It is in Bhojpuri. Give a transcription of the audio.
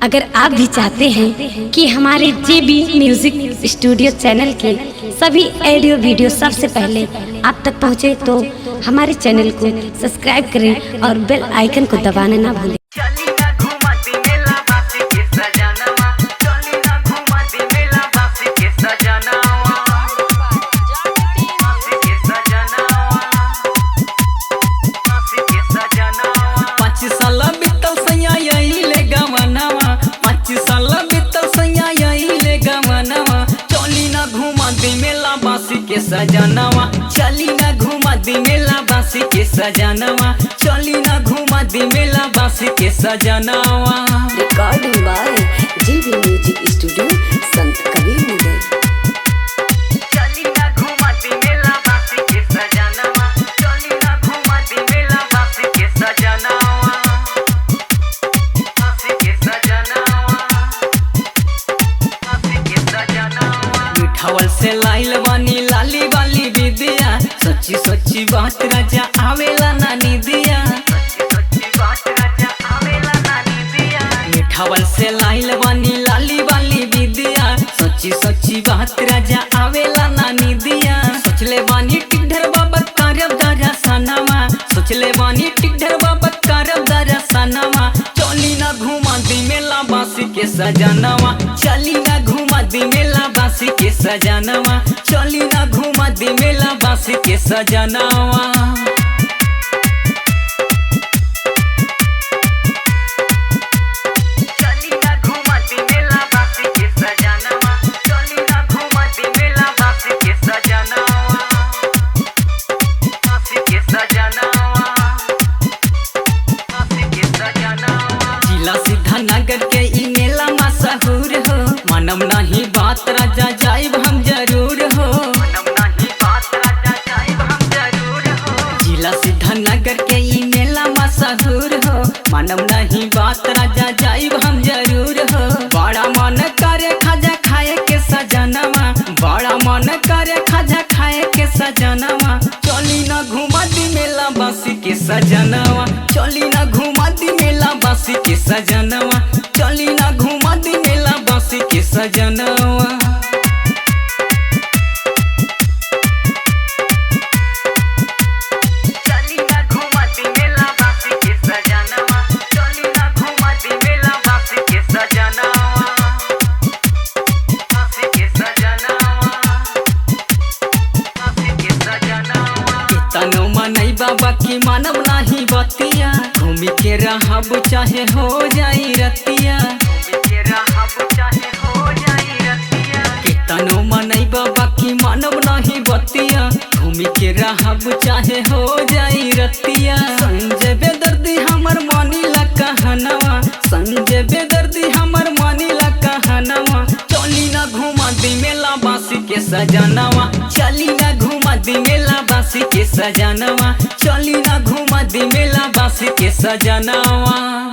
अगर आप भी चाहते हैं कि हमारे JB म्यूजिक स्टूडियो चैनल के सभी ऑडियो वीडियो सबसे पहले आप तक पहुंचे, तो हमारे चैनल को सब्सक्राइब करें और बेल आइकन को दबाना ना भूलें। सजनवा चली ना घुमा दी मेला बासी के सजनवा, चली ना घुमा दी मेला बासी के सजनवा। Recording by JB music studio Sant Kabir नगर। चली ना घुमा दी मेला बासी के सजनवा, चली ना घुमा दी मेला बासी के सजनवा, बासी के सजनवा, बासी के सजनवा। मिठावल से लाइल बानी लाली वाली विदिया, सच्ची सच्ची बात राजा आवेला नानी दिया, सच्ची बात राजा आवेला नानी दिया। मिठावल से लाइल बानी लाली वाली विदिया, सच्ची सच्ची बात राजा आवेला नानी दिया। सोचले बानी टिकधर बाबा कारब दारा सनवा, सोचले बानी टिकधर बाबा कारब दारा सनवा। चली ना घुमा दी मेला बासी के सजनवा, चली ना घुमा दी मेला बासी के सजनवा, चली ना घुमा दी मेला बासी के सजनवा। नगर के ई मेला मशहूर हो, मनम नहीं बात राजा जाइब हम जरूर हो, मनम नहीं बात राजा जाइब हम जरूर हो। जिला सिद्धानगर के ई मेला मशहूर हो, मनम नहीं बात राजा जाइब हम जरूर हो। बड़ा मन करे खाजा खाए के सजनवा, बड़ा मन करे खाजा खाए के सजनवा। चली ना घुमा दी मेला बासी के सजनवा, चली ना घुमा दी मेला बासी के सजनवा, चली ना घुमा दी मेला बासी के सजनवा। चली ना घुमा दी मेला बासी के सजनवा, चली ना घुमा दी मेला बासी के सजनवा, बासी के सजनवा, बासी के सजनवा। इतनो मनई बाबा की मानव नाही बतिया, घूमी के रहब चाहे हो जाई रतिया, घूमी के रहब चाहे हो जाई रतिया। कितनो मनई बाबा की मानव नहीं बतिया, घूमी के रहब चाहे हो जाई रतिया। संजय बेदर्दी हमर मानी ला कहनवा, संजय बेदर्दी हमर मानी ला कहनवा। चली ना घुमा दी मेला बासी के सजनवा, चली ना घुमा दी मेला बासी के सजनवा, चली ना घुमा दी मेला बासी के सजनवा।